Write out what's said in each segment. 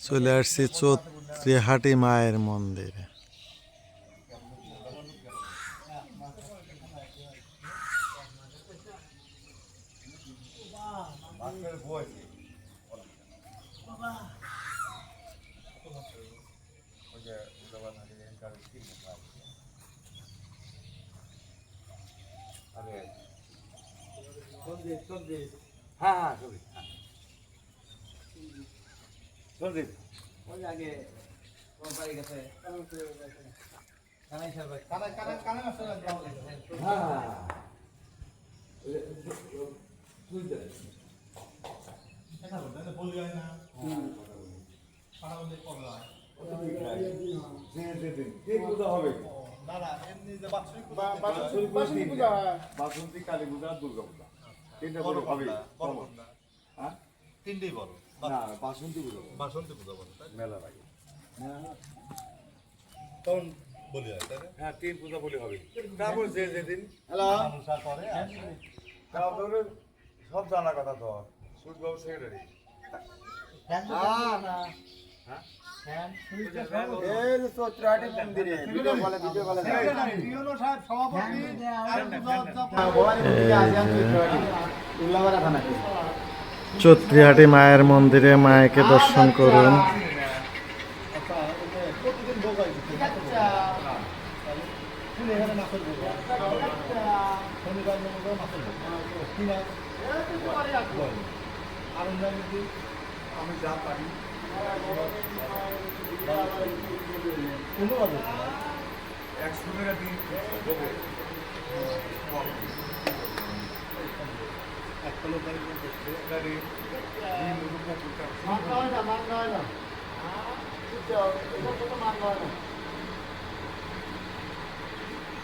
চলে আসছি চৌত্রিহাটি মায়ের মন্দিরে। হ্যাঁ সন্দীপ ওই আগে কোম্পানি গেছে কানাই স্যার ভাই কানাই মাস্টার হ্যাঁ বুঝতে এটা বলি না পাড়া বলে পগলা ঠিক পূজা হবে দাদা এমনি যে বাৎসরিক পূজা বাসন্তী কালী পূজা দুর্গা পূজা তিনটা বড় হবে বড় হ্যাঁ তিনটেই বড় না বাসন্তী পূজা বলে মেলা লাগে তখন বলি হয় তাই হ্যাঁ তিন পূজা বলি হবে তারপর যে যেদিন মানুষা করে তারপরে সব জানা কথা তো সুদবাবু সেক্রেটারি চৌত্রিহাটি মায়ের মন্দিরে মায়েকে দর্শন করুন। আমি যা পারি একশো টাকা দিন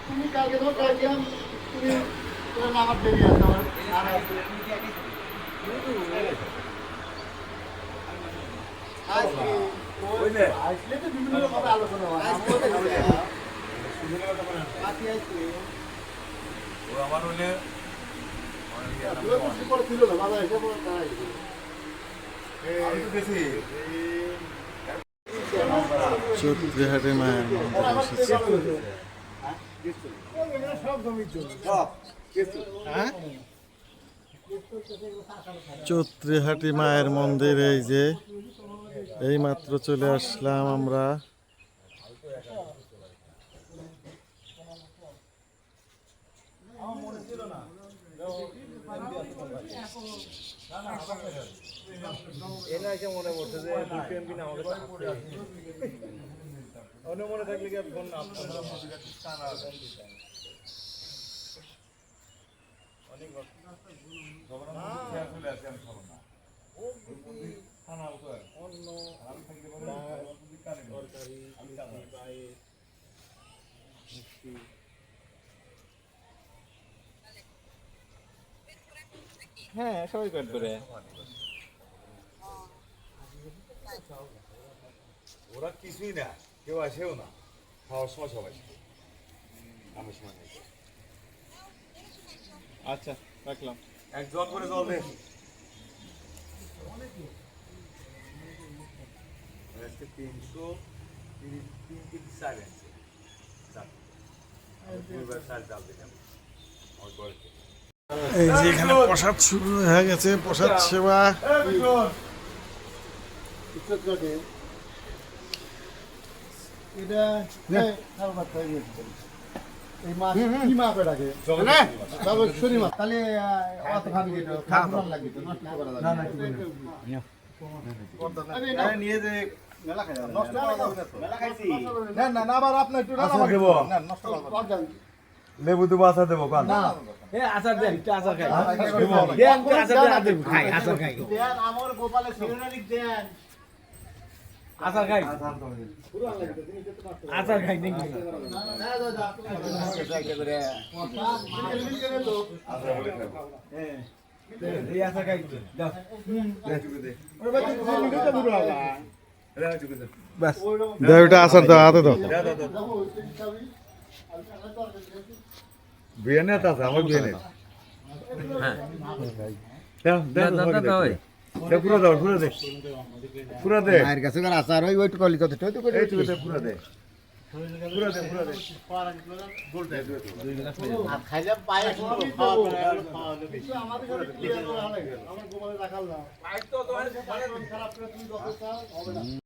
তুমি কালকে ধর কালকে তুমি আমার দেরি আছে আসলে তো বিভিন্ন রকম আলোচনা হয় আমার হলে চৌত্রিহাটি মায়ের মন্দিরে এসেছি। চৌত্রিহাটি মায়ের মন্দিরে এই যে এই মাত্র চলে আসলাম আমরা। মনে পড়ছে যে আমাদের মনে থাকলে কি ফোন না অনেক হ্যাঁ সবাই কাট করে ওরা কিছুই না কেউ আসেও না খাওয়ার সময় সবাই আমার সময় নেই আচ্ছা রাখলাম একজন করে জল দে আজকে 3 কেজি চাল আছে এই যে এখানে প্রসাদ শুরু হয়ে গেছে, প্রসাদ সেবা। লেবু দেবো আচার দেবো কাল আচার দেন আচার খাই আচার খাই আমার গোপালের দেন আচার খাই আচার খাই নাকি এই আচার খাই দাও এটা আচার দাও, হাতে দাও। বিয়ানে আছে আমার বিয়ানে পুরো দাও পুরো দে পুরো দে মায়ের কাছে কার আচার ওই ওইটু কলি কত তো করে পুরো দে পুরো দে পুরো দে পুরো দে আর খাইলে পায়ে খাওয়া আমাদের সাথে ক্লিয়ার করা লাগে আমার গোপালে রাখাল না